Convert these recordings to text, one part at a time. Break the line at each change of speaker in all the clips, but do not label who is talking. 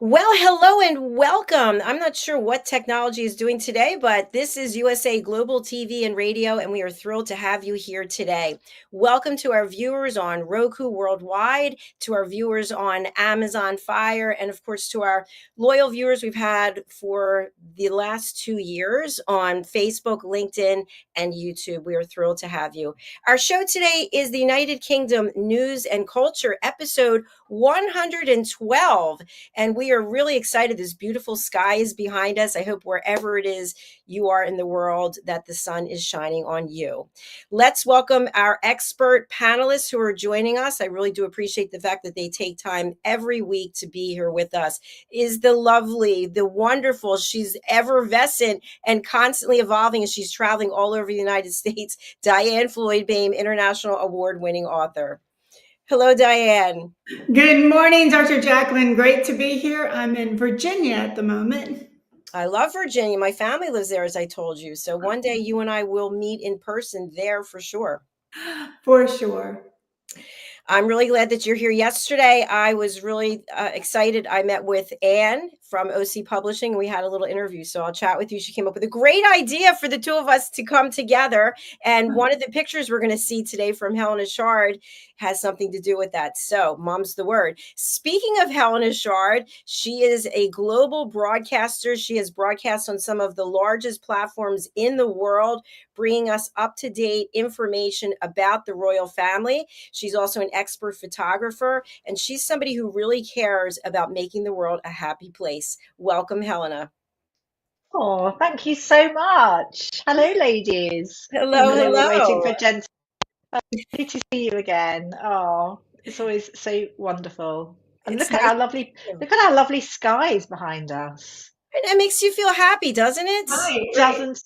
Well, hello and welcome. I'm not sure what technology is doing today, but this is USA Global TV and Radio, and we are thrilled to have you here today. Welcome to our viewers on Roku worldwide, to our viewers on Amazon Fire, and of course to our loyal viewers we've had for the last 2 years on Facebook, LinkedIn, and YouTube. We are thrilled to have you. Our show today is the United Kingdom News and Culture, episode 112. And we are really excited. This beautiful sky is behind us. I hope wherever it is you are in the world that the sun is shining on you. Let's welcome our expert panelists who are joining us. I really do appreciate the fact that they take time every week to be here with us. Is the lovely, the wonderful, she's effervescent and constantly evolving as she's traveling all over the United States, Diann Floyd, Boehm, International Award-winning author. Hello, Diann.
Good morning, Dr. JACALYN. Great to be here. I'm in Virginia at the moment.
I love Virginia. My family lives there, as I told you. So one day you and I will meet in person there for sure.
For sure.
I'm really glad that you're here. Yesterday, I was really excited. I met with Anne from OC Publishing. We had a little interview, so I'll chat with you. She came up with a great idea for the two of us to come together. And one of the pictures we're going to see today from HELENA CHARD has something to do with that. So mom's the word. Speaking of HELENA CHARD, she is a global broadcaster. She has broadcast on some of the largest platforms in the world, bringing us up-to-date information about the royal family. She's also an expert photographer, and she's somebody who really cares about making the world a happy place. Welcome, HELENA.
Oh, thank you so much. Hello, ladies.
Hello, hello.
We're waiting for Jen. Good to see you again. Oh, it's always so wonderful. And look at our lovely skies behind us.
It makes you feel happy, doesn't it?
Right.
Doesn't.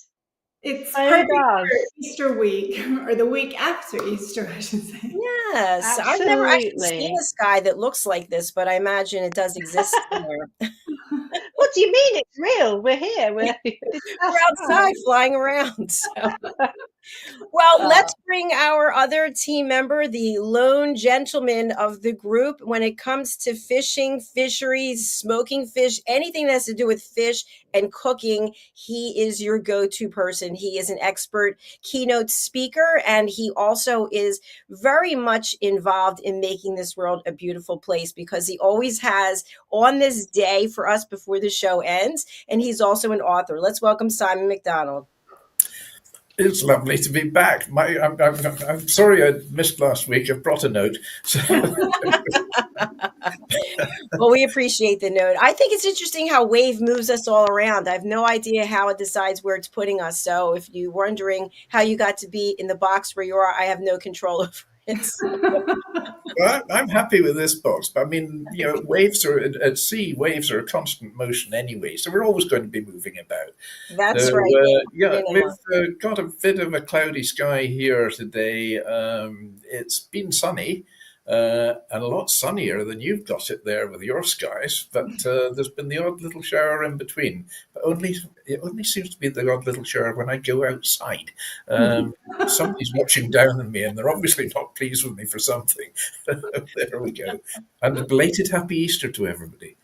It's
So
perfect
does.
for Easter week, or the week after Easter, I should say.
Yes.
Absolutely.
I've never actually seen a sky that looks like this, but I imagine it does exist somewhere.
What do you mean? It's real. We're here. We're
outside flying around. So. Well, let's bring our other team member, the lone gentleman of the group. When it comes to fishing, fisheries, smoking fish, anything that has to do with fish and cooking, he is your go-to person. He is an expert keynote speaker, and he also is very much involved in making this world a beautiful place, because he always has on this day for us before the show ends, and he's also an author. Let's welcome Simon MacDonald.
It's lovely to be back. I'm sorry I missed last week. I've brought a note. So.
Well, we appreciate the note. I think it's interesting how Wave moves us all around. I have no idea how it decides where it's putting us. So if you're wondering how you got to be in the box where you are, I have no control over It's
Well, I'm happy with this box, but I mean, waves are at sea. Waves are a constant motion anyway, so we're always going to be moving about.
that's
So
right.
yeah,
You
we've
know,
got a bit of a cloudy sky here today. It's been sunny, and a lot sunnier than you've got it there with your skies. But there's been the odd little shower in between. But it only seems to be the odd little shower when I go outside. Somebody's watching down on me, and they're obviously not pleased with me for something. There we go. And a belated happy Easter to everybody.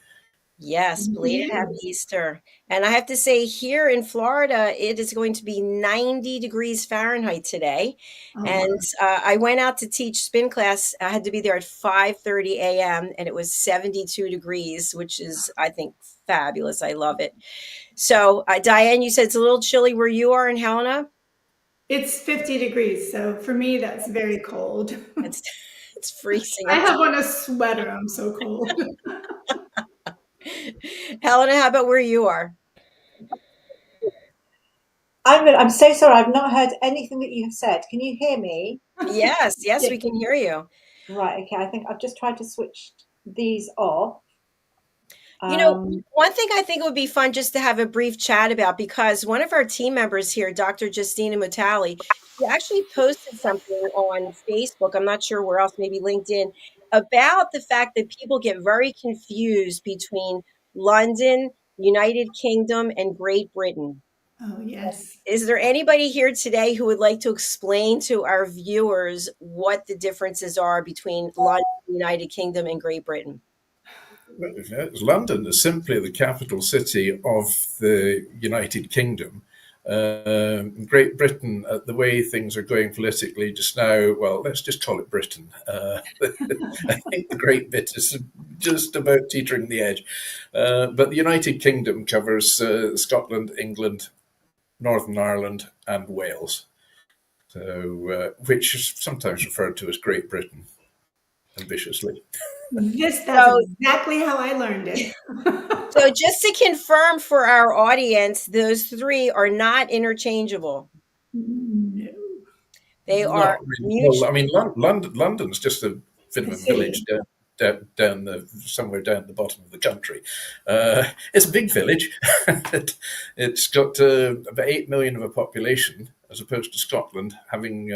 yes, belated
Yeah.
happy Easter. And I have to say, here in Florida, it is going to be 90 degrees Fahrenheit today.
Oh, wow.
And I went out to teach spin class. I had to be there at 5:30 a.m. and it was 72 degrees, which is, I think, fabulous. I love it. So, Diann, you said it's a little chilly where you are in Helena.
It's 50 degrees, so for me, that's very cold.
It's it's freezing
I
up
have on a sweater. I'm so cold.
Helena, how about where you are?
I'm so sorry. I've not heard anything that you have said. Can you hear me?
Yes, yes,
Yeah.
we can hear you.
Right. Okay. I think I've just tried to switch these off.
One thing I think would be fun just to have a brief chat about, because one of our team members here, Dr. Justina Mutali, she actually posted something on Facebook. I'm not sure where else, maybe LinkedIn, about the fact that people get very confused between London, United Kingdom, and Great Britain.
Oh, yes.
Is there anybody here today who would like to explain to our viewers what the differences are between London, United Kingdom, and Great Britain?
London is simply the capital city of the United Kingdom. Great Britain, the way things are going politically just now, well, let's just call it Britain. I think the great bit is just about teetering the edge. But the United Kingdom covers Scotland, England, Northern Ireland, and Wales, so which is sometimes referred to as Great Britain, ambitiously.
That's
So,
exactly how I learned it.
so just to confirm for our audience, those three are not interchangeable.
No.
They are
Not really. Well,
mutual.
I mean, London's just a bit of a village down somewhere down the bottom of the country. It's a big village. It's got about 8 million of a population, as opposed to Scotland having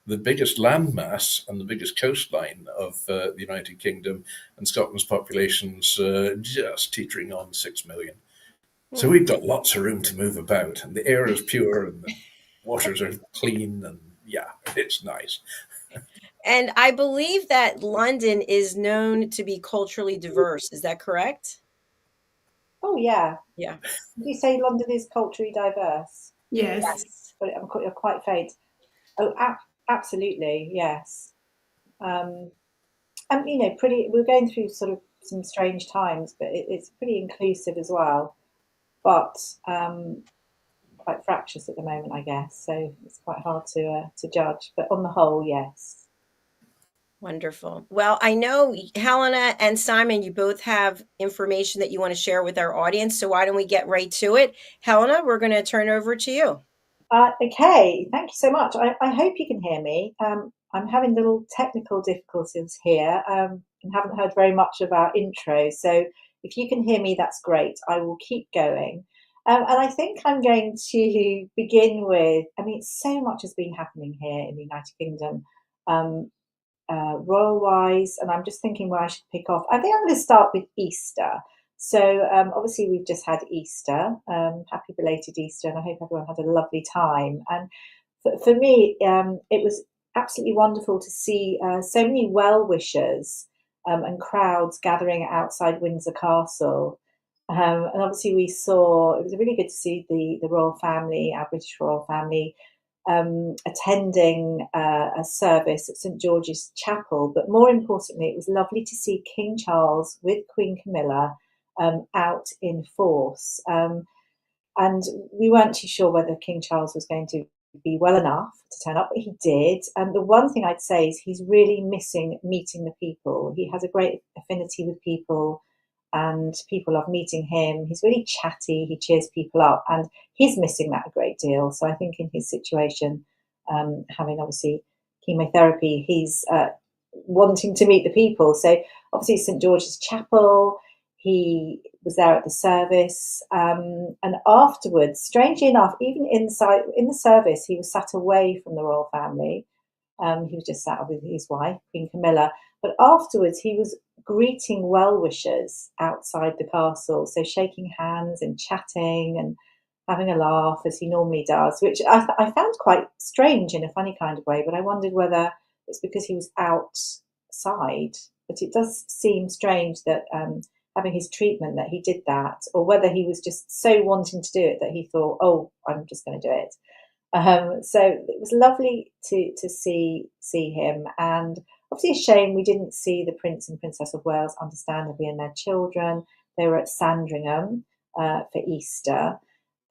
the biggest landmass and the biggest coastline of the United Kingdom, and Scotland's population's just teetering on 6 million. So we've got lots of room to move about, and the air is pure, and the waters are clean, and yeah, it's nice.
And I believe that London is known to be culturally diverse. Is that correct?
Oh yeah.
Yeah.
Did you say London is culturally diverse?
Yes.
Yes.
But you're quite faint. Oh, absolutely. Yes. And we're going through sort of some strange times, but it's pretty inclusive as well. But quite fractious at the moment, I guess. So it's quite hard to judge. But on the whole, yes.
Wonderful. Well, I know Helena and Simon, you both have information that you want to share with our audience. So why don't we get right to it? Helena, we're going to turn over to you.
Okay, thank you so much. I hope you can hear me. I'm having little technical difficulties here and haven't heard very much of our intro. So if you can hear me, that's great. I will keep going. And I think I'm going to begin with, I mean, so much has been happening here in the United Kingdom, royal-wise, and I'm just thinking where I should pick off. I think I'm going to start with Easter. So obviously we've just had Easter. Happy belated Easter, and I hope everyone had a lovely time. And for me, it was absolutely wonderful to see so many well-wishers and crowds gathering outside Windsor Castle. And obviously we saw, it was really good to see the royal family, our British royal family, attending a service at St George's Chapel. But more importantly, it was lovely to see King Charles with Queen Camilla out in force. And we weren't too sure whether King Charles was going to be well enough to turn up, but he did. And the one thing I'd say is he's really missing meeting the people. He has a great affinity with people, and people love meeting him. He's really chatty, he cheers people up, and he's missing that a great deal. So I think in his situation, having obviously chemotherapy, he's wanting to meet the people. So obviously St George's Chapel, he was there at the service, and afterwards, strangely enough, even inside in the service, he was sat away from the royal family. He was just sat with his wife, Queen Camilla. But afterwards, he was greeting well-wishers outside the castle, so shaking hands and chatting and having a laugh as he normally does, which I found quite strange in a funny kind of way. But I wondered whether it's because he was outside. But it does seem strange that having his treatment that he did that, or whether he was just so wanting to do it that he thought, oh, I'm just going to do it. So it was lovely to see him, and obviously a shame we didn't see the Prince and Princess of Wales, understandably, and their children. They were at Sandringham for Easter.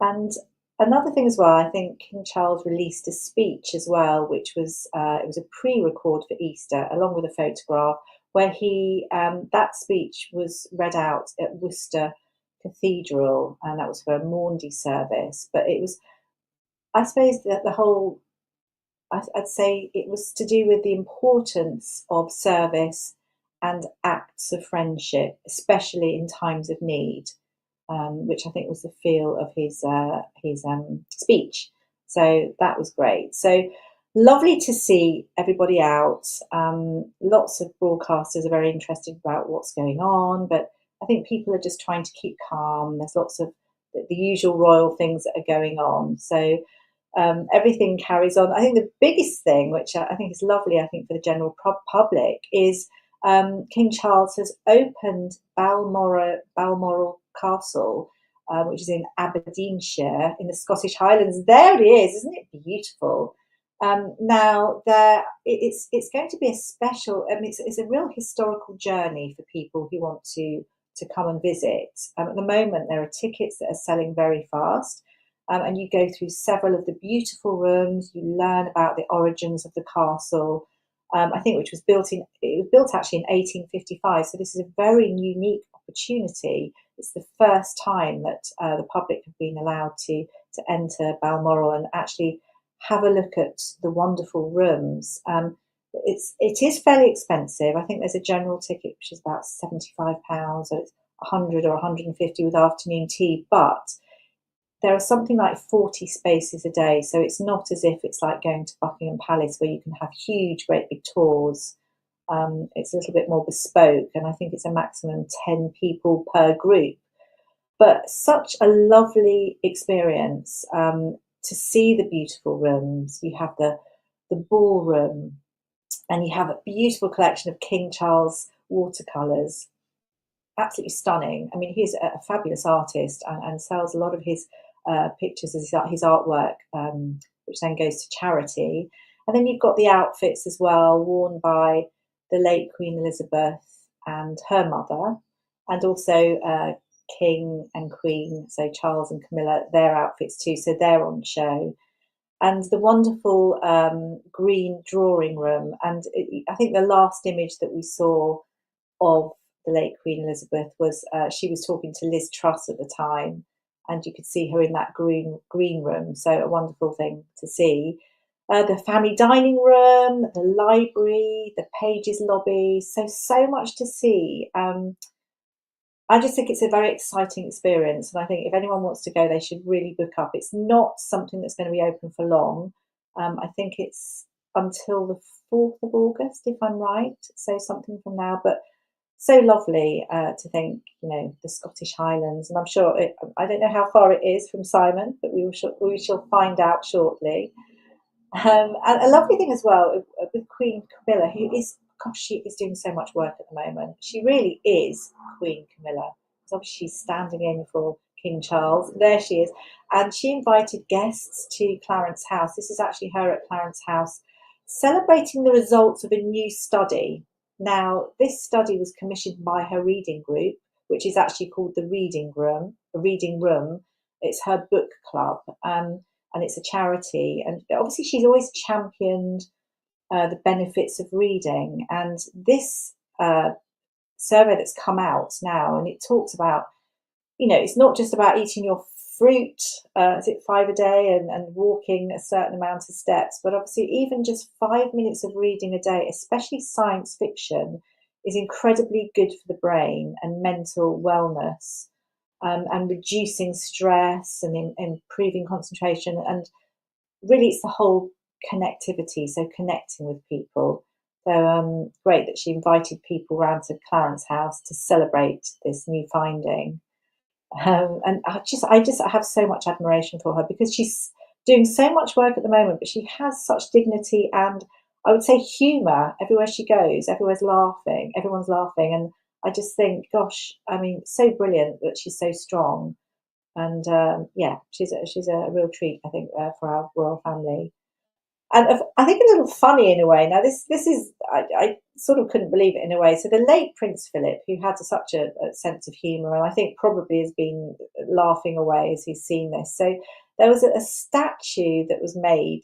And another thing as well, I think King Charles released a speech as well, which was it was a pre-record for Easter, along with a photograph, where he that speech was read out at Worcester Cathedral, and that was for a Maundy service. But it was, I suppose, that the whole, I'd say it was to do with the importance of service and acts of friendship, especially in times of need, which I think was the feel of his speech. So that was great. So lovely to see everybody out. Lots of broadcasters are very interested about what's going on, but I think people are just trying to keep calm. There's lots of the usual royal things that are going on. So everything carries on. I think the biggest thing, which I think is lovely, I think for the general public, is King Charles has opened Balmoral Castle, which is in Aberdeenshire in the Scottish Highlands. There it is, isn't it beautiful? Now it's going to be a special. I mean, it's a real historical journey for people who want to come and visit. At the moment, there are tickets that are selling very fast. And you go through several of the beautiful rooms. You learn about the origins of the castle. I think it was built actually in 1855. So this is a very unique opportunity. It's the first time that the public have been allowed to enter Balmoral and actually have a look at the wonderful rooms. It is fairly expensive. I think there's a general ticket which is about £75, so it's 100 or 150 with afternoon tea, but there are something like 40 spaces a day, so it's not as if it's like going to Buckingham Palace where you can have huge, great big tours. It's a little bit more bespoke, and I think it's a maximum 10 people per group. But such a lovely experience to see the beautiful rooms. You have the ballroom, and you have a beautiful collection of King Charles watercolours. Absolutely stunning. I mean, he's a fabulous artist and sells a lot of his pictures as his artwork, which then goes to charity. And then you've got the outfits as well, worn by the late Queen Elizabeth and her mother, and also King and Queen, so Charles and Camilla, their outfits too. So they're on show. And the wonderful green drawing room. And I think the last image that we saw of the late Queen Elizabeth was she was talking to Liz Truss at the time, and you could see her in that green room. So a wonderful thing to see. The family dining room, the library, the pages lobby. So much to see. I just think it's a very exciting experience, and I think if anyone wants to go, they should really book up. It's not something that's going to be open for long. I think it's until the 4th of August, if I'm right. So something from now, but so lovely to think, the Scottish Highlands, and I'm sure I don't know how far it is from Simon, but we shall find out shortly. And a lovely thing as well with Queen Camilla, who is, gosh, she is doing so much work at the moment. She really is Queen Camilla. So obviously she's standing in for King Charles. There she is, and she invited guests to Clarence House. This is actually her at Clarence House, celebrating the results of a new study. Now, this study was commissioned by her reading group, which is actually called the Reading Room. It's her book club, and it's a charity. And obviously, she's always championed the benefits of reading. And this survey that's come out now, and it talks about, it's not just about eating your fruit, is it 5 a day, and walking a certain amount of steps. But obviously, even just 5 minutes of reading a day, especially science fiction, is incredibly good for the brain and mental wellness, and reducing stress and improving concentration. And really, it's the whole connectivity, so connecting with people. So great that she invited people round to Clarence House to celebrate this new finding. And I have so much admiration for her, because she's doing so much work at the moment, but she has such dignity and, I would say, humour everywhere she goes. Everyone's laughing, and I just think, gosh, I mean, so brilliant that she's so strong. And yeah, she's a real treat, I think, for our royal family. And I think a little funny in a way. Now, this is I sort of couldn't believe it in a way. So the late Prince Philip, who had such a sense of humour, and I think probably has been laughing away as he's seen this. So there was a statue that was made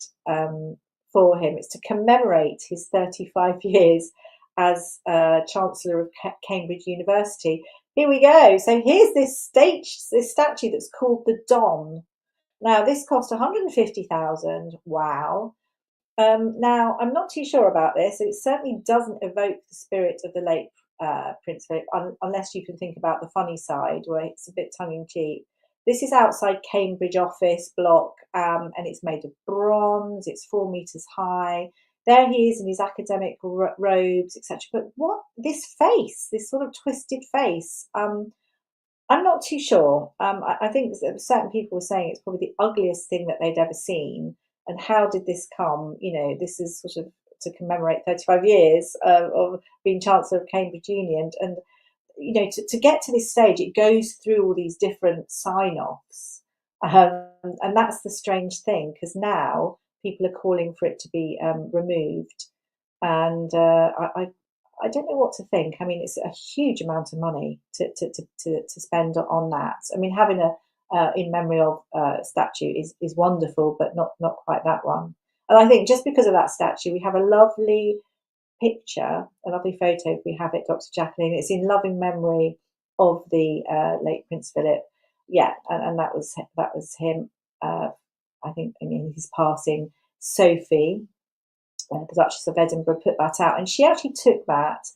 for him. It's to commemorate his 35 years as Chancellor of Cambridge University. Here we go. So here's this statue that's called the Don. Now, this cost 150,000. Wow. Now, I'm not too sure about this. It certainly doesn't evoke the spirit of the late Prince Philip, unless you can think about the funny side, where it's a bit tongue-in-cheek. This is outside Cambridge office block, and it's made of bronze. It's 4 meters high. There he is in his academic robes, etc. But what, this face, this sort of twisted face, I'm not too sure. I think certain people were saying it's probably the ugliest thing that they'd ever seen. And how did this come? You know, this is sort of to commemorate 35 years of being Chancellor of Cambridge Union. And, you know, to get to this stage, it goes through all these different sign-offs. And that's the strange thing, because now people are calling for it to be removed. And I don't know what to think. I mean, it's a huge amount of money to spend on that. I mean, having a in memory of statue is wonderful, but not quite that one. And I think just because of that statue, we have a lovely picture, a lovely photo, if we have it, Dr. JACALYN. It's in loving memory of the late Prince Philip. Yeah, and that was him. I think in his passing, Sophie, the Duchess of Edinburgh, put that out, and she actually took that,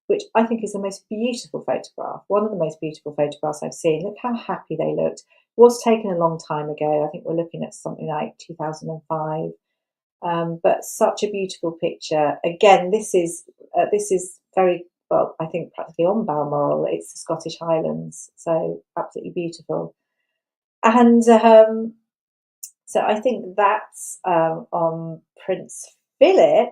which I think is the most beautiful photograph, one of the most beautiful photographs I've seen. Look how happy they looked. It was taken a long time ago. I think we're looking at something like 2005. But such a beautiful picture. Again, this is very well, I think practically on Balmoral. It's the Scottish Highlands, so absolutely beautiful. And so I think that's on Prince Philip.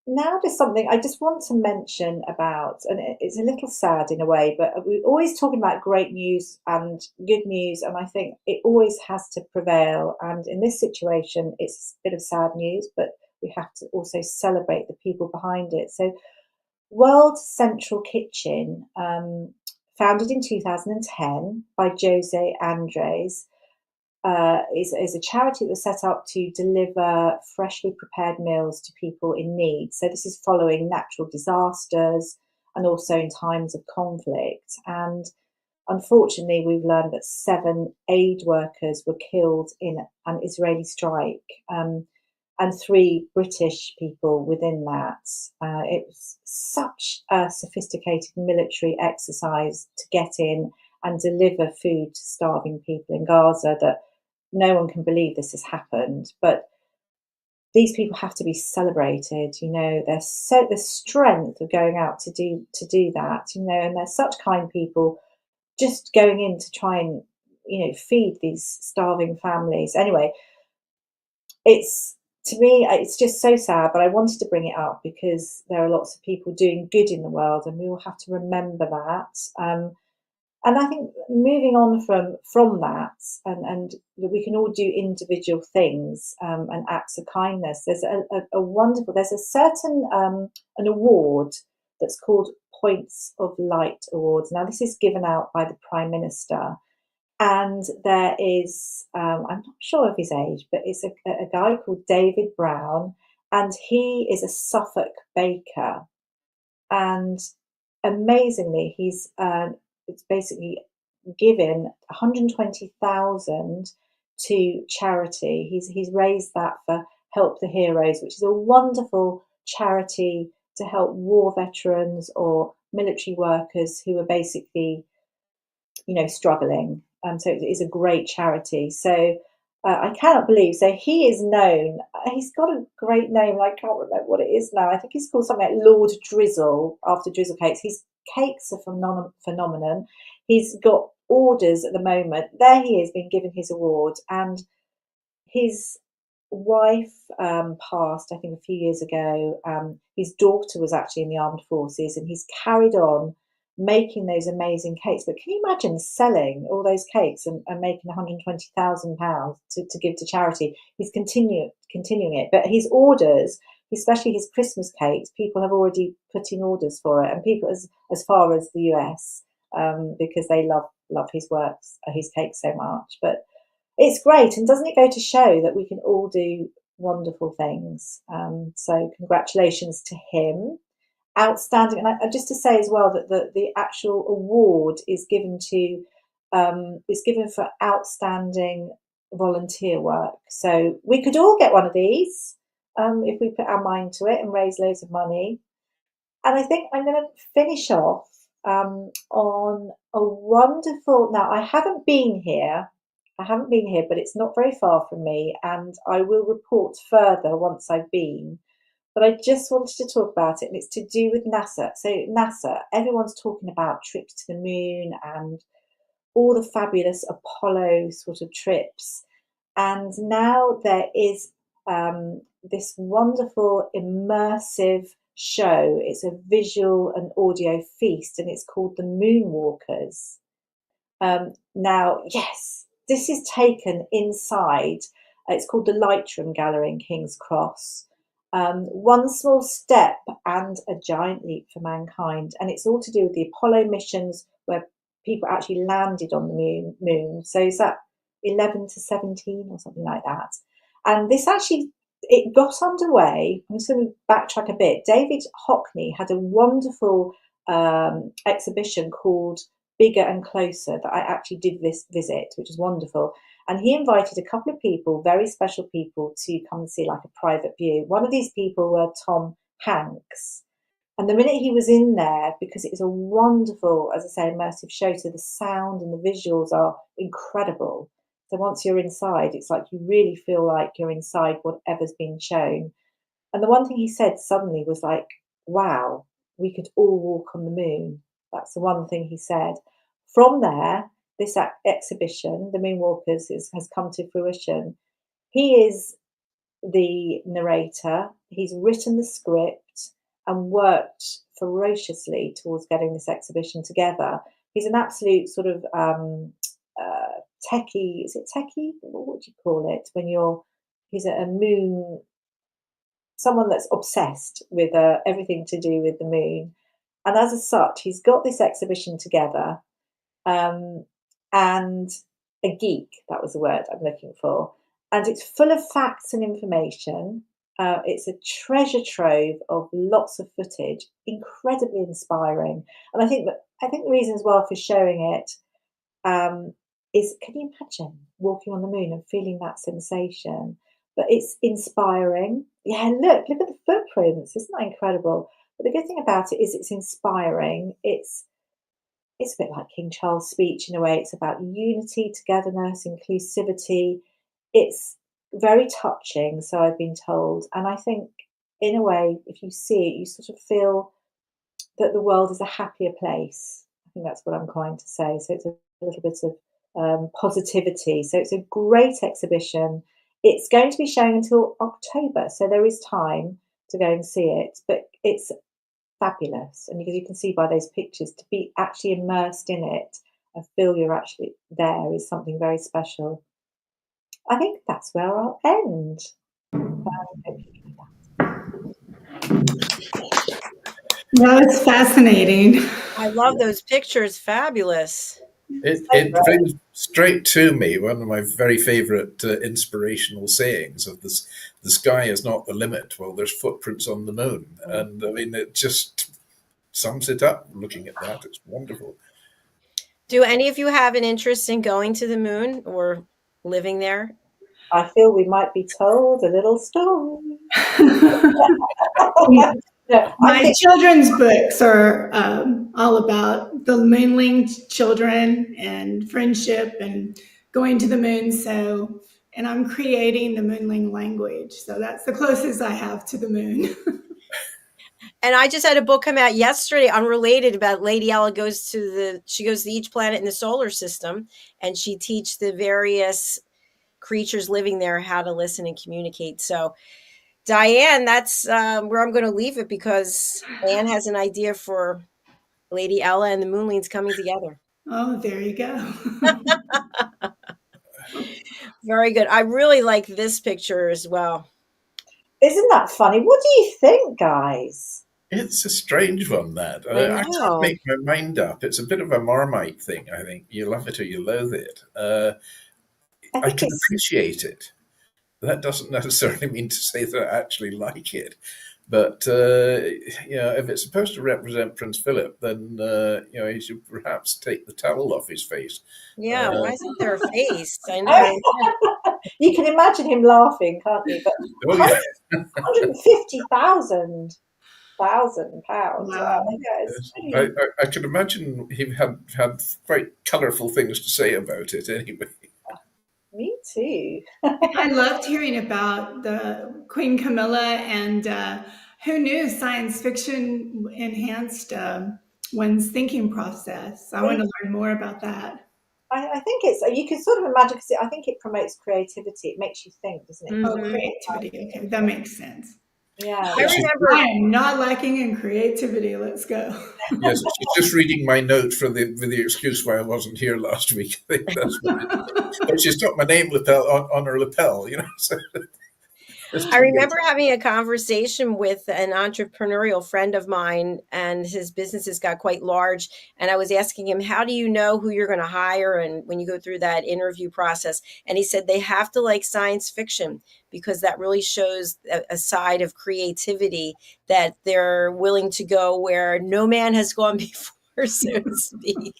Now there's something I just want to mention about, and it's a little sad in a way, but we're always talking about great news and good news, and I think it always has to prevail. And in this situation, it's a bit of sad news, but we have to also celebrate the people behind it. So World Central Kitchen, founded in 2010 by Jose Andres, is a charity that was set up to deliver freshly prepared meals to people in need. So this is following natural disasters and also in times of conflict. And unfortunately, we've learned that 7 aid workers were killed in an Israeli strike, and 3 British people within that. It was such a sophisticated military exercise to get in and deliver food to starving people in Gaza that no one can believe this has happened. But these people have to be celebrated. You know, the strength of going out to do that. You know, and they're such kind people, just going in to try and, you know, feed these starving families. Anyway, to me, it's just so sad, but I wanted to bring it up because there are lots of people doing good in the world, and we all have to remember that. And I think moving on from that, and we can all do individual things and acts of kindness. There's there's a certain an award that's called Points of Light Awards. Now, this is given out by the Prime Minister. And there is, I'm not sure of his age, but it's a guy called David Brown, and he is a Suffolk baker. And amazingly, it's basically given 120,000 to charity. He's raised that for Help the Heroes, which is a wonderful charity to help war veterans or military workers who are basically, struggling. So it is a great charity. So I cannot believe. So he is known. He's got a great name. I can't remember what it is now. I think he's called something like Lord Drizzle after Drizzle Cakes. His cakes are phenomenon. He's got orders at the moment. There he is, being given his award, and his wife passed, I think, a few years ago. His daughter was actually in the armed forces, and he's carried on making those amazing cakes. But can you imagine selling all those cakes and making £120,000 to give to charity? He's continuing it, but his orders, especially his Christmas cakes, people have already put in orders for it, and people as far as the US, because they love his works, his cakes so much. But it's great, and doesn't it go to show that we can all do wonderful things? So congratulations to him. Outstanding. And just to say as well that the actual award is given for outstanding volunteer work. So we could all get one of these if we put our mind to it and raise loads of money. And I think I'm going to finish off on a wonderful. Now, I haven't been here, but it's not very far from me, and I will report further once I've been. But I just wanted to talk about it, and it's to do with NASA. So NASA, everyone's talking about trips to the moon and all the fabulous Apollo sort of trips. And now there is this wonderful immersive show. It's a visual and audio feast, and it's called the Moonwalkers. Now, yes, this is taken inside. It's called the Lightroom Gallery in King's Cross. One small step and a giant leap for mankind. And it's all to do with the Apollo missions where people actually landed on the moon. So is that 11 to 17 or something like that? And this actually, it got underway. I'm just going to backtrack a bit. David Hockney had a wonderful exhibition called Bigger and Closer that I actually did visit, which is wonderful. And he invited a couple of people, very special people, to come and see like a private view. One of these people were Tom Hanks. And the minute he was in there, because it was a wonderful, as I say, immersive show, so the sound and the visuals are incredible. So once you're inside, it's like you really feel like you're inside whatever's being shown. And the one thing he said suddenly was like, wow, we could all walk on the moon. That's the one thing he said. From there, this exhibition, The Moonwalkers, has come to fruition. He is the narrator. He's written the script and worked ferociously towards getting this exhibition together. He's an absolute sort of techie. Is it techie? What would you call it? He's a moon, someone that's obsessed with everything to do with the moon. And as such, he's got this exhibition together. And a geek, that was the word I'm looking for. And it's full of facts and information. It's a treasure trove of lots of footage, incredibly inspiring. And I think the reason as well for showing it is, can you imagine walking on the moon and feeling that sensation? But it's inspiring. Yeah, look at the footprints. Isn't that incredible? But the good thing about it is it's inspiring. It's a bit like King Charles' speech in a way. It's about unity, togetherness, inclusivity. It's very touching, so I've been told. And I think, in a way, if you see it, you sort of feel that the world is a happier place. I think that's what I'm trying to say. So it's a little bit of positivity. So it's a great exhibition. It's going to be showing until October, so there is time to go and see it. But it's fabulous, and you can see by those pictures, to be actually immersed in it and feel you're actually there is something very special. I think that's where I'll end.
That's fascinating.
I love those pictures. Fabulous.
It brings straight to me one of my very favourite inspirational sayings of this: "The sky is not the limit." Well, there's footprints on the moon, and I mean, it just sums it up. Looking at that, it's wonderful.
Do any of you have an interest in going to the moon or living there?
I feel we might be told a little story. No, I
My
think
children's books are all about the moonling children and friendship and going to the moon. So, and I'm creating the moonling language. So that's the closest I have to the moon.
And I just had a book come out yesterday, unrelated, about Lady Ella she goes to each planet in the solar system, and she teaches the various creatures living there how to listen and communicate. So, Diann, that's where I'm going to leave it, because Anne has an idea for Lady Ella and the Moonlings coming together.
Oh, there you go.
Very good. I really like this picture as well.
isn't that funny? What do you think, guys?
It's a strange one, that.
I
I can't
know.
make my mind up. It's a bit of a Marmite thing, I think. You love it or you loathe it.
I
I
think
can
it's
appreciate it. That doesn't necessarily mean to say that I actually like it. But if it's supposed to represent Prince Philip, then he should perhaps take the towel off his face.
Yeah, why isn't there a face? I know.
you can imagine him laughing, can't you? But
Oh yeah,
150,000 pounds.
Wow.
Yeah, it's
I,
pretty.
I, I can imagine he had quite colourful things to say about it. Anyway,
Me too.
I loved hearing about the Queen Camilla, and who knew science fiction enhanced one's thinking process. I want to learn more about that.
I think it's, you can sort of imagine, because I think it promotes creativity. It makes you think, doesn't it?
Oh,
Mhm.
creativity. Okay, that makes sense.
Yeah.
I remember.
I am not lacking in creativity. Let's go.
yes, she's just reading my note for the excuse why I wasn't here last week. I think that's what it is. But she's got my name lapel on her lapel, So
I remember having a conversation with an entrepreneurial friend of mine, and his businesses got quite large. And I was asking him, how do you know who you're going to hire? And when you go through that interview process, and he said they have to like science fiction, because that really shows a side of creativity, that they're willing to go where no man has gone before, so to speak.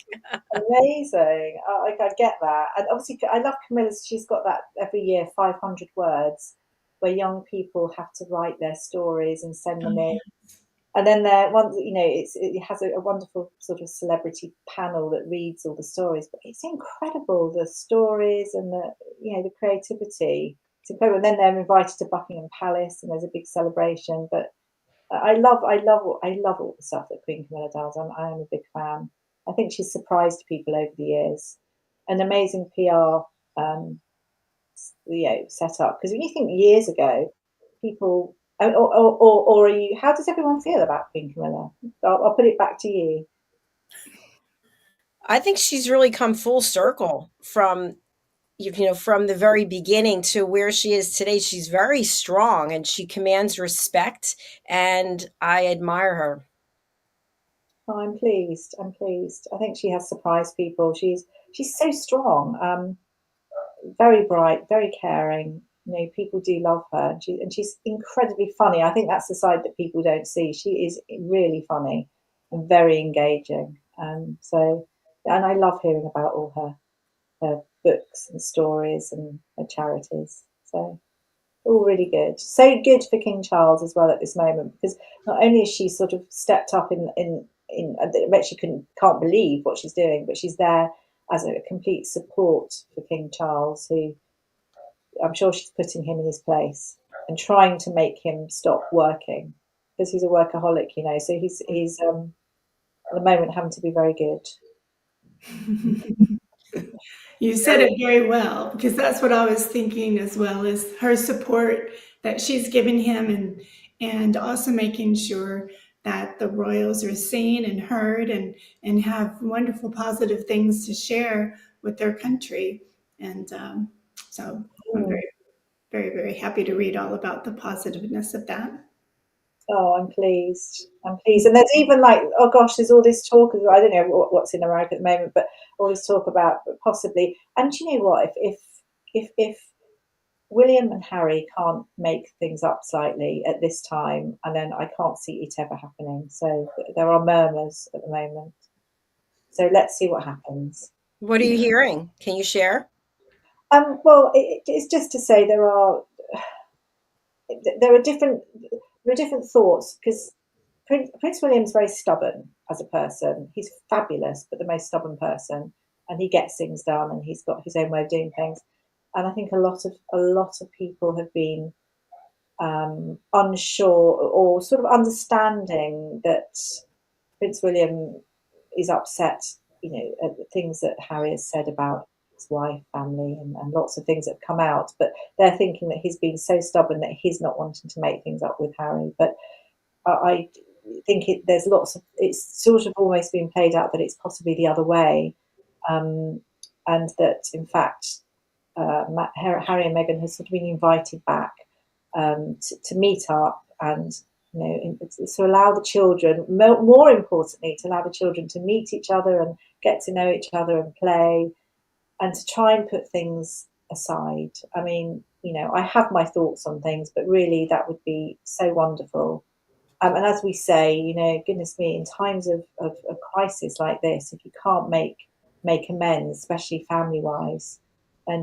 Amazing. I get that. And obviously, I love Camilla's. She's got that every year, 500 words, where young people have to write their stories and send them in. And then it has a wonderful sort of celebrity panel that reads all the stories. But it's incredible, the stories and the creativity. It's incredible. And then they're invited to Buckingham Palace, and there's a big celebration. But I love all the stuff that Queen Camilla does. I am a big fan. I think she's surprised people over the years. An amazing PR, set up. Because when you think years ago, people, or are you? How does everyone feel about Queen Camilla? I'll put it back to you.
I think she's really come full circle from from the very beginning to where she is today. She's very strong and she commands respect, and I admire her.
Oh, I'm pleased. I'm pleased. I think she has surprised people. She's so strong. Very bright, very caring. People do love her, and she's incredibly funny. I think that's the side that people don't see. She is really funny and very engaging. And I love hearing about all her books and stories and her charities. So all really good. So good for King Charles as well at this moment, because not only has she sort of stepped up in I bet she can't believe what she's doing, but she's there as a complete support for King Charles, who I'm sure she's putting him in his place and trying to make him stop working, because he's a workaholic, So he's at the moment having to be very good.
You said it very well, because that's what I was thinking as well, is her support that she's given him, and also making sure that the royals are seen and heard, and have wonderful positive things to share with their country. And so I'm very, very, very happy to read all about the positiveness of that.
Oh, I'm pleased. I'm pleased. And there's even oh gosh, there's all this talk. I don't know what's in America at the moment, but all this talk about possibly. And you know what? If William and Harry can't make things up slightly at this time, and then I can't see it ever happening. So there are murmurs at the moment. So let's see what happens.
What are you hearing? Can you share?
Well, it's just to say there are different thoughts, because Prince William's very stubborn as a person. He's fabulous, but the most stubborn person, and he gets things done, and he's got his own way of doing things. And I think a lot of people have been unsure or sort of understanding that Prince William is upset, at the things that Harry has said about his wife, family, and lots of things that have come out. But they're thinking that he's been so stubborn that he's not wanting to make things up with Harry. But I think there's lots of, it's sort of almost been played out that it's possibly the other way, and that in fact Harry and Meghan has sort of been invited back to meet up, and to allow the children, more importantly, to allow the children to meet each other and get to know each other and play, and to try and put things aside. I mean, I have my thoughts on things, but really that would be so wonderful. And as we say, goodness me, in times of a crisis like this, if you can't make amends, especially family-wise, then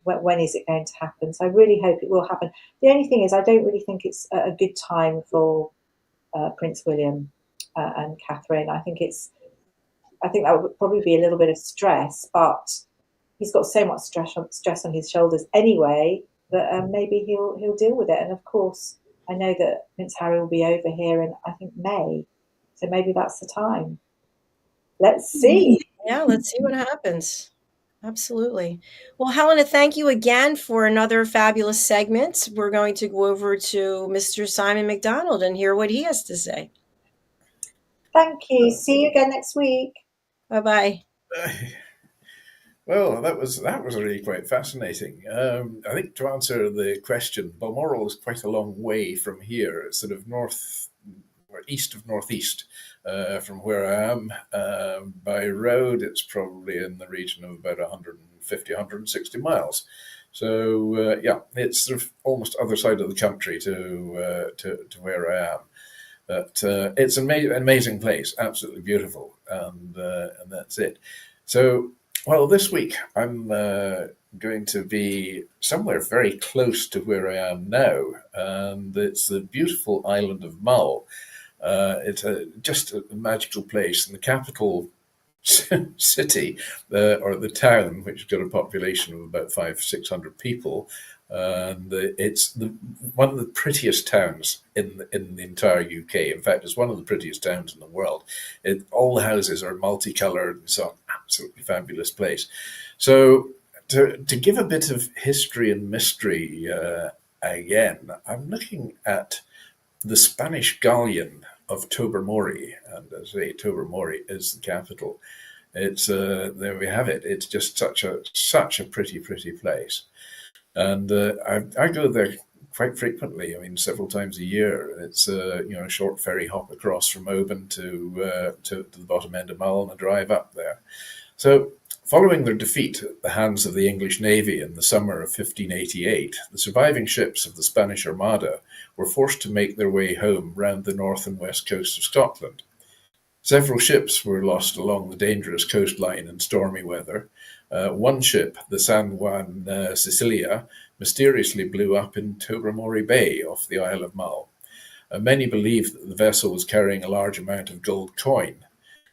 when is it going to happen? So I really hope it will happen. The only thing is, I don't really think it's a good time for Prince William and Catherine. I think that would probably be a little bit of stress, but he's got so much stress on his shoulders anyway that maybe he'll deal with it. And of course, I know that Prince Harry will be over here in, I think, May, so maybe that's the time. Let's see.
Yeah, let's see what happens. Absolutely. Well, Helena, thank you again for another fabulous segment. We're going to go over to Mr. Simon MacDonald and hear what he has to say.
Thank you. See you again next week.
Bye-bye.
Well, that was really quite fascinating. I think to answer the question, Balmoral is quite a long way from here. It's sort of north or east of northeast from where I am. By road, it's probably in the region of about 150, 160 miles. So yeah, it's sort of almost other side of the country to where I am. But it's an amazing place, absolutely beautiful, and that's it. So, well, this week I'm going to be somewhere very close to where I am now, and it's the beautiful island of Mull. It's just a magical place, and the capital city, or the town, which has got a population of about 500-600 people, and it's one of the prettiest towns in the entire UK. In fact, it's one of the prettiest towns in the world. All the houses are multicolored, and so absolutely fabulous place. So to give a bit of history and mystery again, I'm looking at the Spanish galleon of Tobermory, and as I say, Tobermory is the capital. It's there we have it. It's just such a pretty place, and I go there quite frequently. I mean, several times a year. It's a short ferry hop across from Oban to the bottom end of Mull and a drive up there. So, following their defeat at the hands of the English Navy in the summer of 1588, the surviving ships of the Spanish Armada were forced to make their way home round the north and west coast of Scotland. Several ships were lost along the dangerous coastline in stormy weather. One ship, the San Juan Sicilia, mysteriously blew up in Tobermory Bay off the Isle of Mull. Many believe that the vessel was carrying a large amount of gold coin.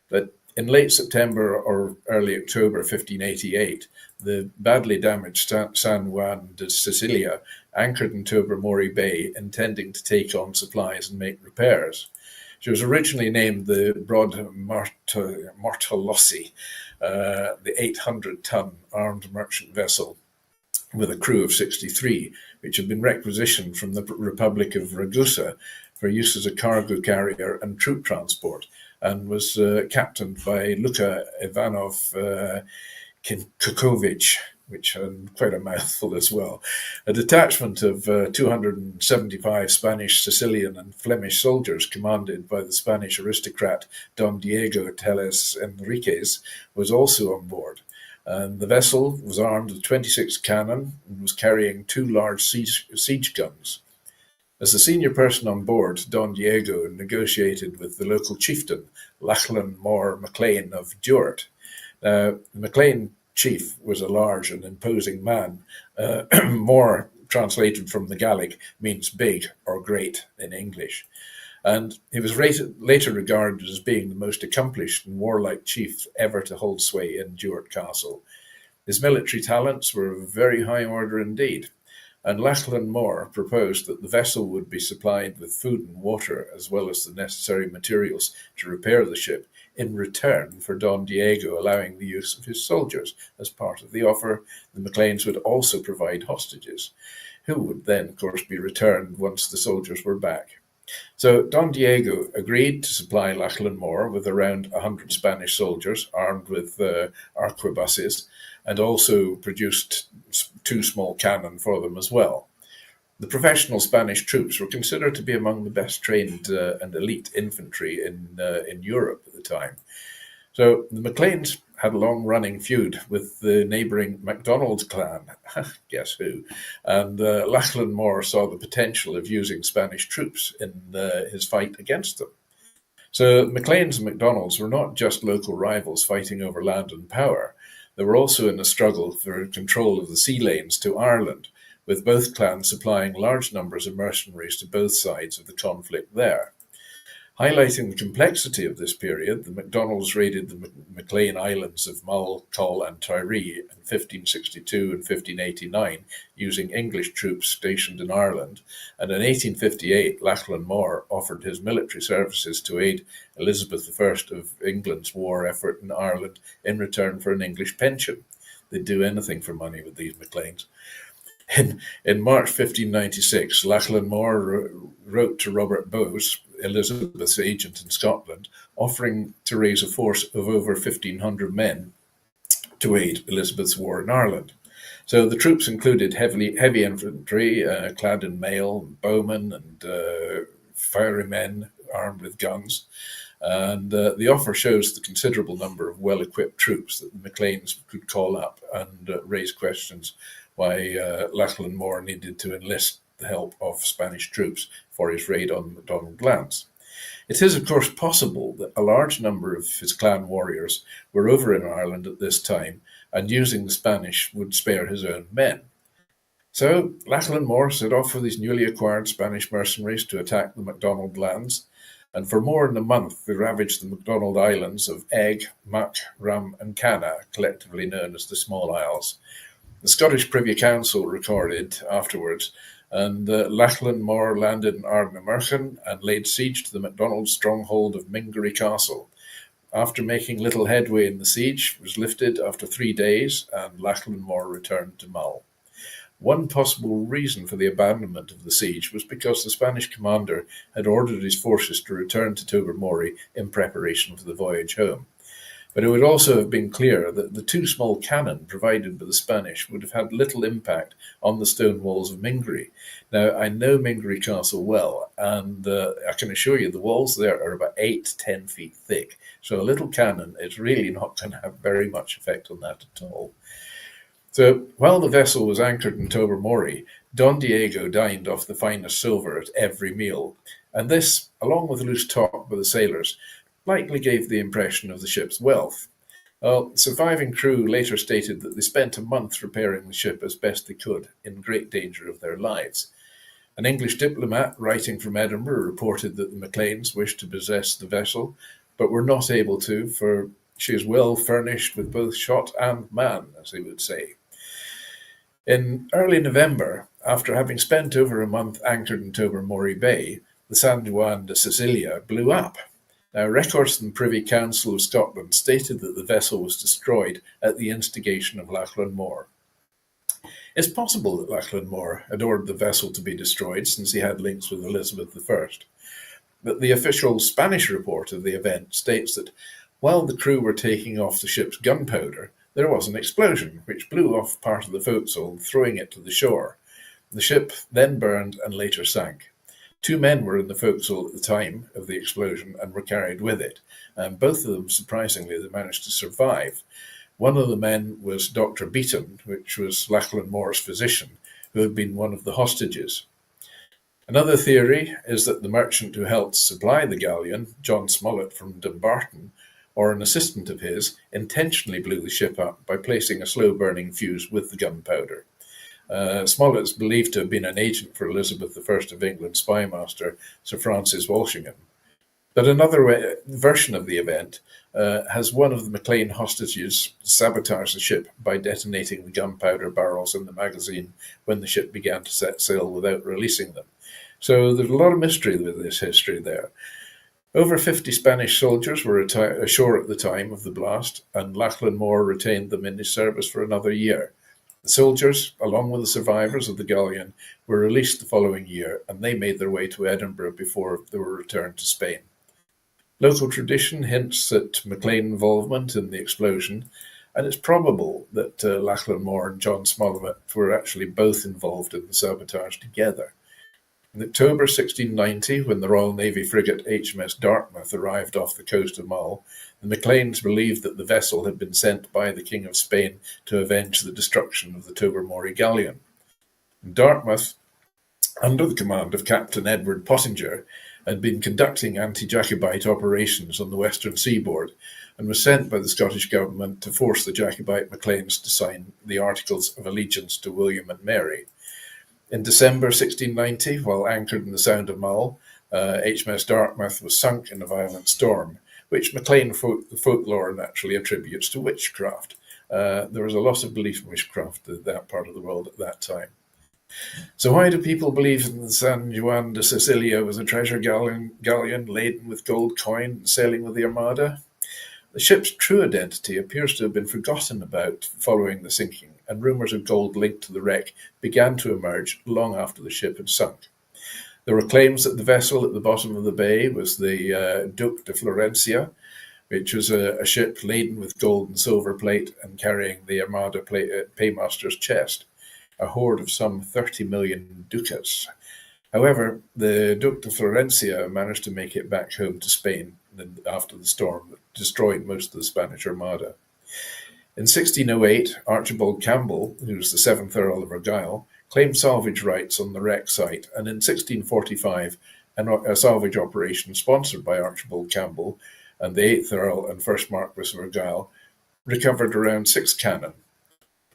But in late September or early October 1588, the badly damaged San Juan de Sicilia anchored in Tobermory Bay, intending to take on supplies and make repairs. She was originally named the Broad Martolossi, the 800-ton armed merchant vessel with a crew of 63, which had been requisitioned from the Republic of Ragusa for use as a cargo carrier and troop transport, and was captained by Luka Ivanov Kukovic, which had quite a mouthful as well. A detachment of 275 Spanish, Sicilian, and Flemish soldiers, commanded by the Spanish aristocrat Don Diego Teles Enriquez, was also on board. And the vessel was armed with 26 cannon and was carrying 2 large siege guns. As the senior person on board, Don Diego negotiated with the local chieftain, Lachlan Mór MacLean of Duart. Now, the MacLean chief was a large and imposing man. Mór, translated from the Gaelic, means big or great in English. And he was later regarded as being the most accomplished and warlike chief ever to hold sway in Duart Castle. His military talents were of very high order indeed, and Lachlan Mór proposed that the vessel would be supplied with food and water as well as the necessary materials to repair the ship in return for Don Diego allowing the use of his soldiers. As part of the offer, the MacLeans would also provide hostages, who would then, of course, be returned once the soldiers were back. So Don Diego agreed to supply Lachlan Mór with around 100 Spanish soldiers armed with arquebuses, and also produced 2 small cannon for them as well. The professional Spanish troops were considered to be among the best trained and elite infantry in Europe at the time. So the MacLeans had a long-running feud with the neighbouring MacDonald clan, guess who, and Lachlan Mór saw the potential of using Spanish troops in his fight against them. So MacLeans and MacDonalds were not just local rivals fighting over land and power. They were also in a struggle for control of the sea lanes to Ireland, with both clans supplying large numbers of mercenaries to both sides of the conflict there. Highlighting the complexity of this period, the MacDonalds raided the MacLean Islands of Mull, Coll and Tiree in 1562 and 1589 using English troops stationed in Ireland, and in 1858 Lachlan Mór offered his military services to aid Elizabeth I of England's war effort in Ireland in return for an English pension. They'd do anything for money with these MacLeans. In March 1596, Lachlan Mór wrote to Robert Boehm, Elizabeth's agent in Scotland, offering to raise a force of over 1,500 men to aid Elizabeth's war in Ireland. So the troops included heavy infantry clad in mail, bowmen and fiery men armed with guns. And the offer shows the considerable number of well-equipped troops that the MacLeans could call up, and raise questions why Lachlan Mór needed to enlist the help of Spanish troops for his raid on MacDonald lands. It is, of course, possible that a large number of his clan warriors were over in Ireland at this time, and using the Spanish would spare his own men. So Lachlan Mór set off with his newly acquired Spanish mercenaries to attack the MacDonald lands, and for more than a month they ravaged the MacDonald Islands of Egg, Mac, Ram and Canna, collectively known as the Small Isles. The Scottish Privy Council recorded afterwards, and Lachlan Mór landed in Ardnamurchan and laid siege to the MacDonald stronghold of Mingery Castle. After making little headway in the siege, was lifted after 3 days, and Lachlan Mór returned to Mull. One possible reason for the abandonment of the siege was because the Spanish commander had ordered his forces to return to Tobermory in preparation for the voyage home. But it would also have been clear that the 2 small cannon provided by the Spanish would have had little impact on the stone walls of Mingery. Now, I know Mingery Castle well, and I can assure you the walls there are about 8 to 10 feet thick. So a little cannon is really not going to have very much effect on that at all. So while the vessel was anchored in Tobermory, Don Diego dined off the finest silver at every meal, and this, along with loose talk by the sailors, likely gave the impression of the ship's wealth. Well, surviving crew later stated that they spent a month repairing the ship as best they could, in great danger of their lives. An English diplomat writing from Edinburgh reported that the MacLeans wished to possess the vessel, but were not able to, for she is well furnished with both shot and man, as they would say. In early November, after having spent over a month anchored in Tobermory Bay, the San Juan de Sicilia blew up. Now, records from the Privy Council of Scotland stated that the vessel was destroyed at the instigation of Lachlan Mór. It's possible that Lachlan Mór had ordered the vessel to be destroyed since he had links with Elizabeth I. But the official Spanish report of the event states that while the crew were taking off the ship's gunpowder, there was an explosion which blew off part of the forecastle, throwing it to the shore. The ship then burned and later sank. 2 men were in the forecastle at the time of the explosion and were carried with it, and both of them, surprisingly, they managed to survive. One of the men was Dr. Beaton, which was Lachlan Mór's physician, who had been one of the hostages. Another theory is that the merchant who helped supply the galleon, John Smollett from Dumbarton, or an assistant of his, intentionally blew the ship up by placing a slow-burning fuse with the gunpowder. Smollett is believed to have been an agent for Elizabeth I of England's spymaster, Sir Francis Walsingham. But another version of the event has one of the Maclean hostages sabotage the ship by detonating the gunpowder barrels in the magazine when the ship began to set sail without releasing them. So there's a lot of mystery with this history there. Over 50 Spanish soldiers were ashore at the time of the blast, and Lachlan Moore retained them in his service for another year. The soldiers, along with the survivors of the galleon, were released the following year, and they made their way to Edinburgh before they were returned to Spain. Local tradition hints at Maclean involvement in the explosion, and it's probable that Lachlan Moore and John Smollett were actually both involved in the sabotage together. In October 1690, when the Royal Navy frigate HMS Dartmouth arrived off the coast of Mull, the Macleans believed that the vessel had been sent by the King of Spain to avenge the destruction of the Tobermory galleon. Dartmouth, under the command of Captain Edward Pottinger, had been conducting anti-Jacobite operations on the western seaboard and was sent by the Scottish government to force the Jacobite Macleans to sign the Articles of Allegiance to William and Mary. In December 1690, while anchored in the Sound of Mull, HMS Dartmouth was sunk in a violent storm, which Maclean folklore naturally attributes to witchcraft. There was a lot of belief in witchcraft in that part of the world at that time. So why do people believe that the San Juan de Sicilia was a treasure galleon laden with gold coin and sailing with the Armada? The ship's true identity appears to have been forgotten about following the sinking, and rumours of gold linked to the wreck began to emerge long after the ship had sunk. There were claims that the vessel at the bottom of the bay was the Duc de Florencia, which was a ship laden with gold and silver plate and carrying the Armada paymaster's chest, a hoard of some 30 million ducats. However, the Duc de Florencia managed to make it back home to Spain after the storm that destroyed most of the Spanish Armada. In 1608, Archibald Campbell, who was the 7th Earl of Argyll, claimed salvage rights on the wreck site, and in 1645, a salvage operation sponsored by Archibald Campbell and the 8th Earl and 1st Marquess of Argyll recovered around 6 cannon.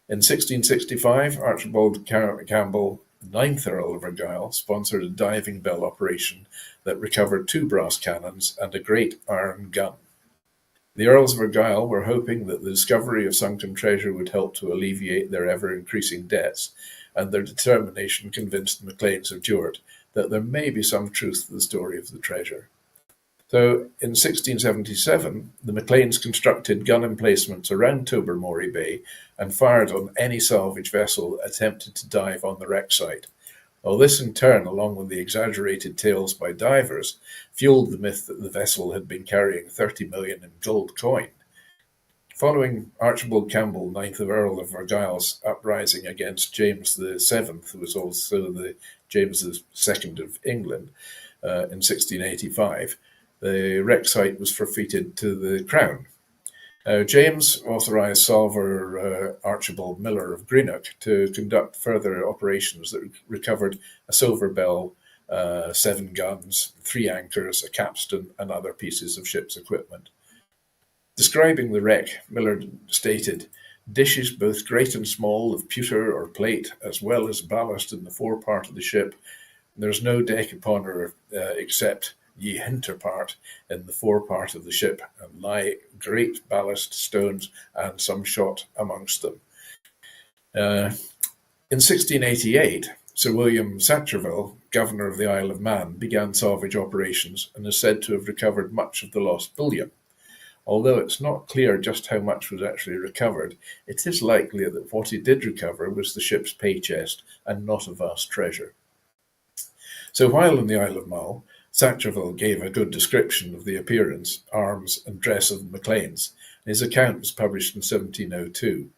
In 1665, Archibald Campbell, 9th Earl of Argyll, sponsored a diving bell operation that recovered 2 brass cannons and a great iron gun. The Earls of Argyll were hoping that the discovery of sunken treasure would help to alleviate their ever-increasing debts, and their determination convinced the Macleans of Duart that there may be some truth to the story of the treasure. So in 1677, the Macleans constructed gun emplacements around Tobermory Bay and fired on any salvage vessel that attempted to dive on the wreck site. Well, this in turn, along with the exaggerated tales by divers, fueled the myth that the vessel had been carrying 30 million in gold coin. Following Archibald Campbell, 9th Earl of Argyll's uprising against James VII, who was also the James II of England, in 1685, the wreck site was forfeited to the Crown. James authorised Salver Archibald Miller of Greenock to conduct further operations that recovered a silver bell, 7 guns, 3 anchors, a capstan, and other pieces of ship's equipment. Describing the wreck, Miller stated, "Dishes both great and small of pewter or plate, as well as ballast in the forepart of the ship. There's no deck upon her except ye hinter part in the forepart of the ship, and lie great ballast stones and some shot amongst them." In 1688, Sir William Sacherville, governor of the Isle of Man, began salvage operations and is said to have recovered much of the lost bullion. Although it's not clear just how much was actually recovered, it is likely that what he did recover was the ship's pay chest and not a vast treasure. So while in the Isle of Mull, Sacherville gave a good description of the appearance, arms, and dress of the Macleans. His account was published in 1702.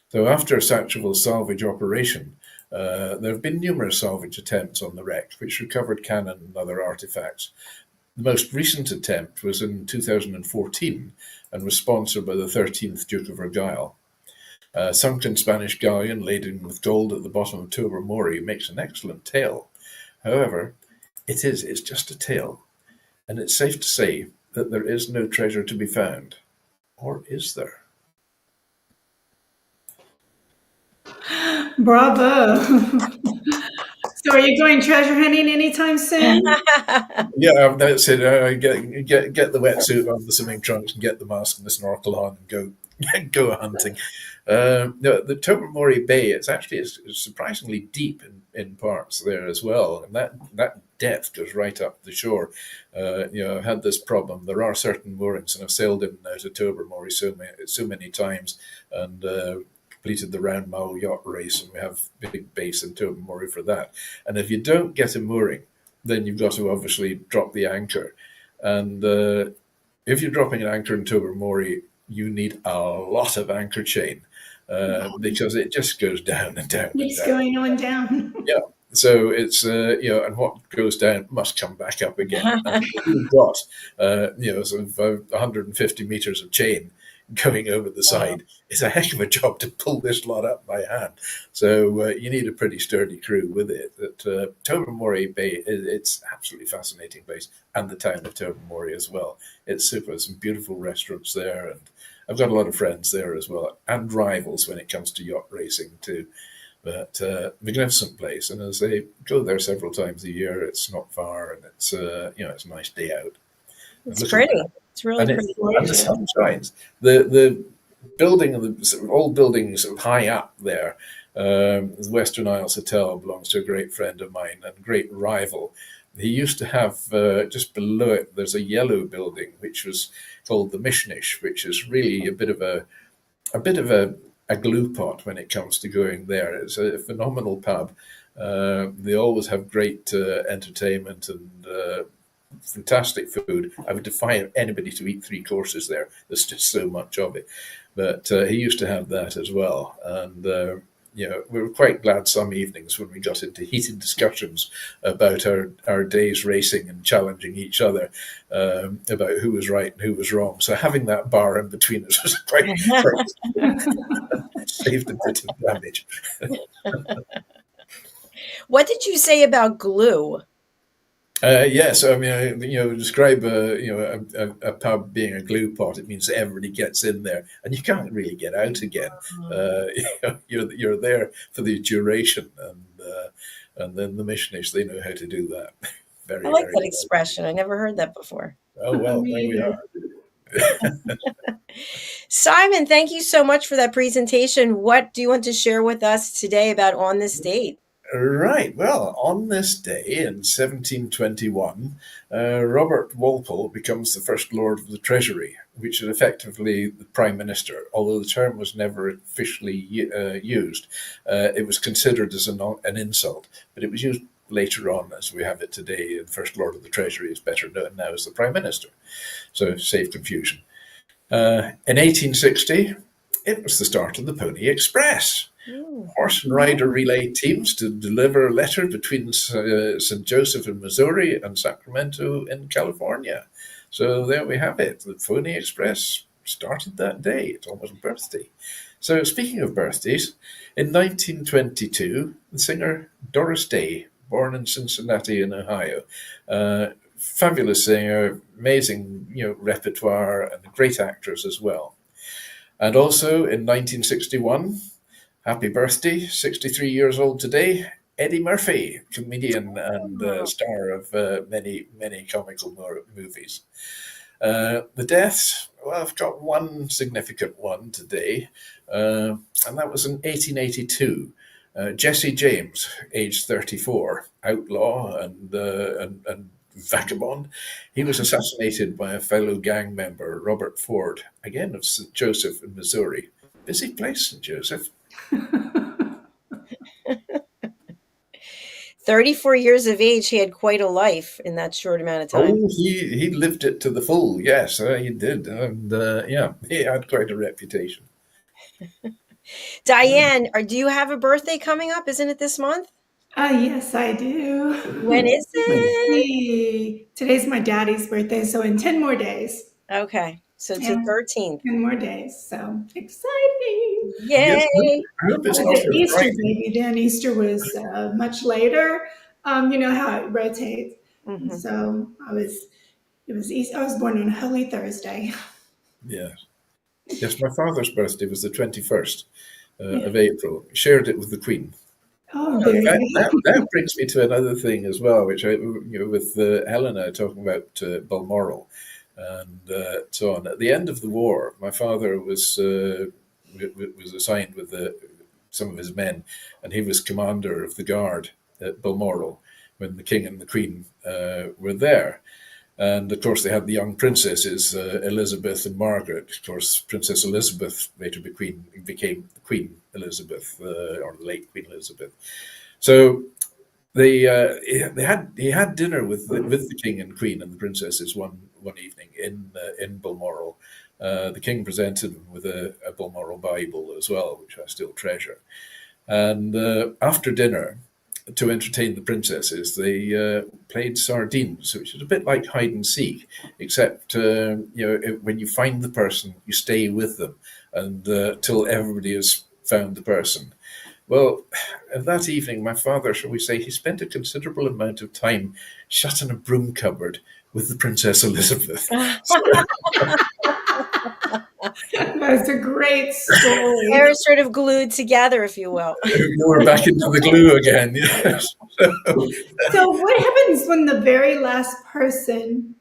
So after Sacherville's salvage operation, there have been numerous salvage attempts on the wreck, which recovered cannon and other artifacts. The most recent attempt was in 2014 and was sponsored by the 13th Duke of Argyll. A sunken Spanish galleon laden with gold at the bottom of Tobermory makes an excellent tale. However, it's just a tale, and it's safe to say that there is no treasure to be found. Or is there?
Bravo. So are you going treasure hunting anytime soon?
Yeah, that's it. Get the wetsuit off the swimming trunks and get the mask and the snorkel on and go go hunting. No, the Tobermory Bay, it's surprisingly deep in parts there as well, and that depth goes right up the shore. I've had this problem. There are certain moorings, and I've sailed in and out of Tobermory so many times, and completed the Round Mile yacht race, and we have a big base in Tobermory for that. And if you don't get a mooring, then you've got to obviously drop the anchor. And if you're dropping an anchor in Tobermory, you need a lot of anchor chain because it just goes down and down.
It's going on down.
Yeah. So it's, and what goes down must come back up again. And you've got, sort of 150 meters of chain going over the side. It's a heck of a job to pull this lot up by hand. So you need a pretty sturdy crew with it. Tobermory Bay, it's absolutely fascinating place, and the town of Tobermory as well. It's super. Some beautiful restaurants there, and I've got a lot of friends there as well, and rivals when it comes to yacht racing too. But magnificent place, and as I go there several times a year, it's not far, and it's it's a nice day out.
It's pretty. It's really pretty.
And the sun shines. The building, the sort of old buildings sort of high up there, the Western Isles Hotel belongs to a great friend of mine and great rival. He used to have just below it, there's a yellow building which was called the Mishnish, which is really a bit of a glue pot when it comes to going there. It's a phenomenal pub. They always have great entertainment and fantastic food. I would defy anybody to eat 3 courses there. There's just so much of it. But he used to have that as well. And we were quite glad some evenings when we got into heated discussions about our days racing and challenging each other about who was right and who was wrong. So having that bar in between us was quite saved a bit of damage.
What did you say about glue?
Yes, I mean, describe a pub being a glue pot. It means that everybody gets in there, and you can't really get out again. You're there for the duration, and then the Mishnish, they know how to do that.
I like that expression. I never heard that before.
Oh well, there we are.
Simon, thank you so much for that presentation. What do you want to share with us today about On This Date?
Right. Well, on this day in 1721, Robert Walpole becomes the first Lord of the Treasury, which is effectively the Prime Minister, although the term was never officially used. It was considered as an insult, but it was used later on as we have it today. The First Lord of the Treasury is better known now as the Prime Minister. So save confusion. In 1860, it was the start of the Pony Express. Horse and rider relay teams to deliver a letter between St. Joseph in Missouri and Sacramento in California. So there we have it. The Pony Express started that day. It's almost a birthday. So speaking of birthdays, in 1922, the singer Doris Day, born in Cincinnati in Ohio, fabulous singer, amazing repertoire, and a great actress as well. And also in 1961, happy birthday, 63 years old today, Eddie Murphy, comedian and star of many, many comical movies. The deaths, well, I've got one significant one today, and that was in 1882. Jesse James, aged 34, outlaw and vagabond. He was assassinated by a fellow gang member, Robert Ford, again of St. Joseph in Missouri. Busy place, St. Joseph.
34 years of age, he had quite a life in that short amount of time.
Oh, he lived it to the full. Yes, he did. And he had quite a reputation.
Diann, do you have a birthday coming up? Isn't it this month?
Yes, I do.
When is it?
Today's my daddy's birthday, so in 10 more days.
Okay, so it's the 13th.
10 more days, so exciting.
Yay!
Yes, I hope it's not
Easter, baby. Then Easter was much later. You know how it rotates. And
Mhm.
so it was easy. I was born on Holy Thursday.
Yeah. Yes, my father's birthday was the 21st
Yeah.
of April. Shared it with the Queen.
Oh, there
That,
you
that,
go.
that brings me to another thing as well, which with Helena talking about Balmoral and so on. At the end of the war, my father was assigned with some of his men, and he was commander of the guard at Balmoral when the King and the Queen were there. And of course, they had the young princesses, Elizabeth and Margaret. Of course, Princess Elizabeth later became Queen Elizabeth, or the late Queen Elizabeth. So he had dinner with the king and queen and the princesses one evening in Balmoral. The king presented him with a Balmoral Bible as well, which I still treasure. And after dinner, to entertain the princesses, they played sardines, which is a bit like hide and seek, except when you find the person, you stay with them, and till everybody has found the person. Well, that evening, my father, shall we say, he spent a considerable amount of time shut in a broom cupboard with the Princess Elizabeth.
That's a great story.
They're sort of glued together, if you will.
We're back into the glue again. Yes.
So, what happens when the very last person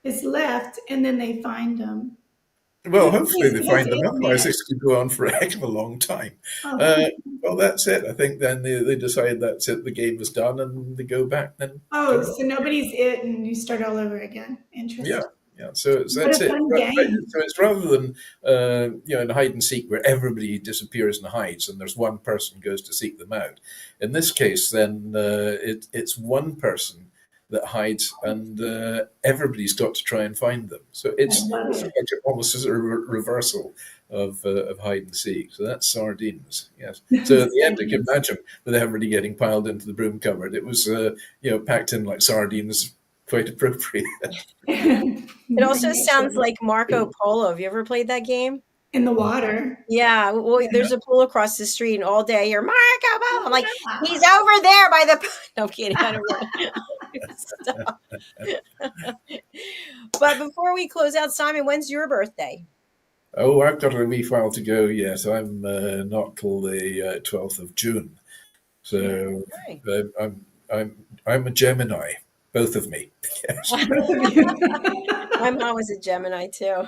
is left and then they find them?
Well, hopefully they
His
find them. Otherwise,
image.
this could go on for a heck of a long time.
Oh,
Uh, well, that's it. I think then they decide that's it. The game is done, and they go back then
oh,
tomorrow.
so nobody's it, and you start all over again.
Yeah,
Interesting.
yeah. So
What
that's
a
it.
fun
But
game.
so it's rather than in hide and seek where everybody disappears and hides, and there's one person goes to seek them out. In this case, then it's one person that hides, and everybody's got to try and find them. So
I
it's
love
sort of
it.
like almost as a reversal of hide and seek. So that's sardines. Yes. So at the end, you can imagine with everybody getting piled into the broom cupboard, it was packed in like sardines. Quite appropriate.
It also sounds like Marco Polo. Have you ever played that game?
In the water.
Yeah, well, there's a pool across the street, and all day you're Marco Polo. I'm like, he's over there by the. No, I'm kidding. I don't know. Stop. But before we close out, Simon, when's your birthday?
Oh, I've got a wee while to go. Yes, I'm not till the 12th of June. So
Okay.
I'm a Gemini, both of me. Yes.
Both of you.
My mom was a Gemini too.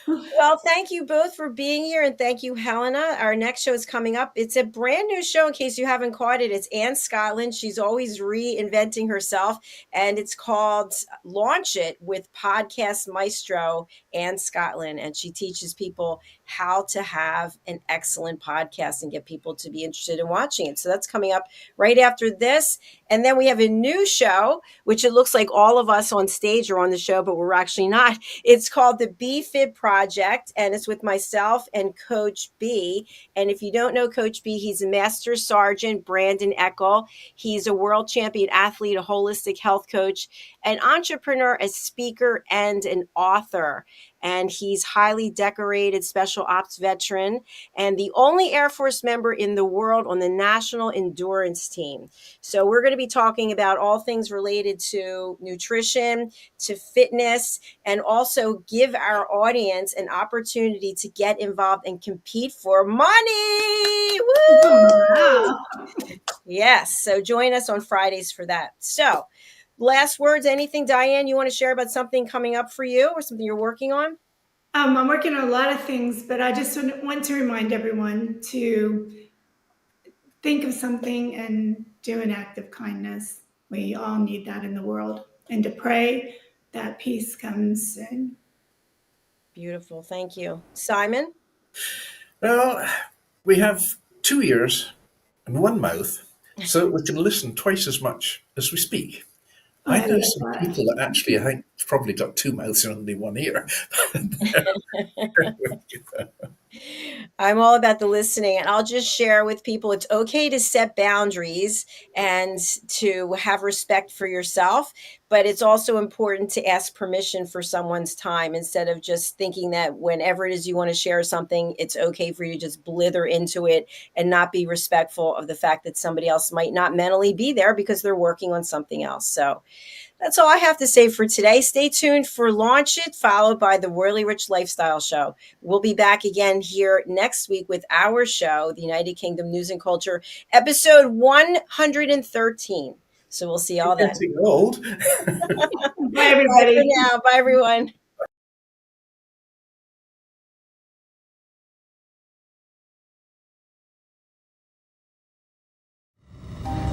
Well, thank you both for being here, and thank you, Helena. Our next show is coming up. It's a brand new show in case you haven't caught it. It's Ann Scotland. She's always reinventing herself, and it's called Launch It with Podcast Maestro Ann Scotland. And she teaches people how to have an excellent podcast and get people to be interested in watching it. So that's coming up right after this. And then we have a new show, which it looks like all of us on stage are on the show, but we're actually not. It's called the Be Fit Project, and it's with myself and Coach B. And if you don't know Coach B, he's a Master Sergeant Brandon Eckel. He's a world champion athlete, a holistic health coach, an entrepreneur, a speaker, and an author. And he's highly decorated special ops veteran and the only Air Force member in the world on the National Endurance Team. So we're going to be talking about all things related to nutrition, to fitness, and also give our audience an opportunity to get involved and compete for money. Woo!
Wow.
Yes. So join us on Fridays for that. So last words, anything, Diann, you want to share about something coming up for you or something you're working on?
I'm working on a lot of things, but I just want to remind everyone to think of something and do an act of kindness. We all need that in the world. And to pray that peace comes soon.
Beautiful. Thank you. Simon?
Well, we have 2 ears and one mouth, so we can listen twice as much as we speak.
Oh,
I
I
know
love
some
that.
people that actually, I think, probably got 2 mouths and only 1 ear.
I'm all about the listening, and I'll just share with people it's okay to set boundaries and to have respect for yourself, but it's also important to ask permission for someone's time instead of just thinking that whenever it is you want to share something, it's okay for you to just blither into it and not be respectful of the fact that somebody else might not mentally be there because they're working on something else. So that's all I have to say for today. Stay tuned for Launch It, followed by the Royally Rich Lifestyle Show. We'll be back again here next week with our show, the United Kingdom News and Culture, episode 113. So we'll see y'all then.
Getting old.
Bye, everybody.
Bye for now. Bye, everyone.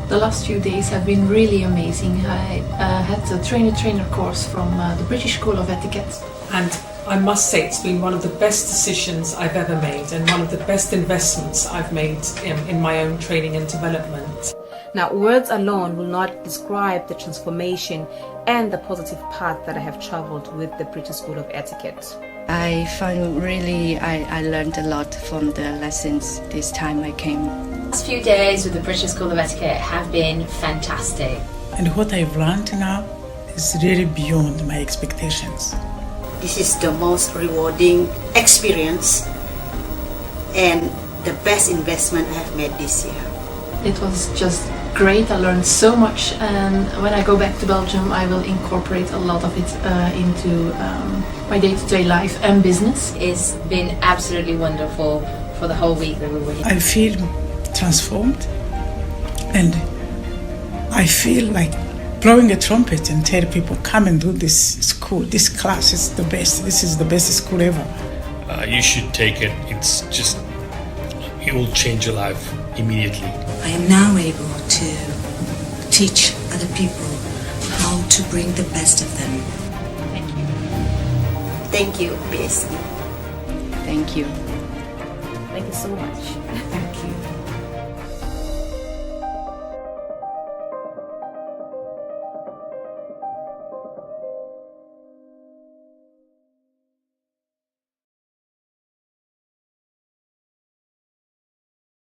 The last few days have been really amazing. I had a trainer course from the British School of Etiquette.
And I must say it's been one of the best decisions I've ever made and one of the best investments I've made in my own training and development.
Now, words alone will not describe the transformation and the positive path that I have traveled with the British School of Etiquette.
I find really I learned a lot from the lessons this time I came.
The last few days with the British School of Etiquette have been fantastic.
And what I've learned now is really beyond my expectations.
This is the most rewarding experience and the best investment I have made this year.
It was just great. I learned so much, and when I go back to Belgium I will incorporate a lot of it into my day-to-day life and business.
It's been absolutely wonderful for the whole week that we were here.
I feel transformed, and I feel like blowing a trumpet and tell people, come and do this school, this class is the best, this is the best school ever.
You should take it. It's just, it will change your life immediately.
I am now able to teach other people how to bring the best of them.
Thank you.
Thank you, BSc.
Thank you.
Thank you so much.
Thank you.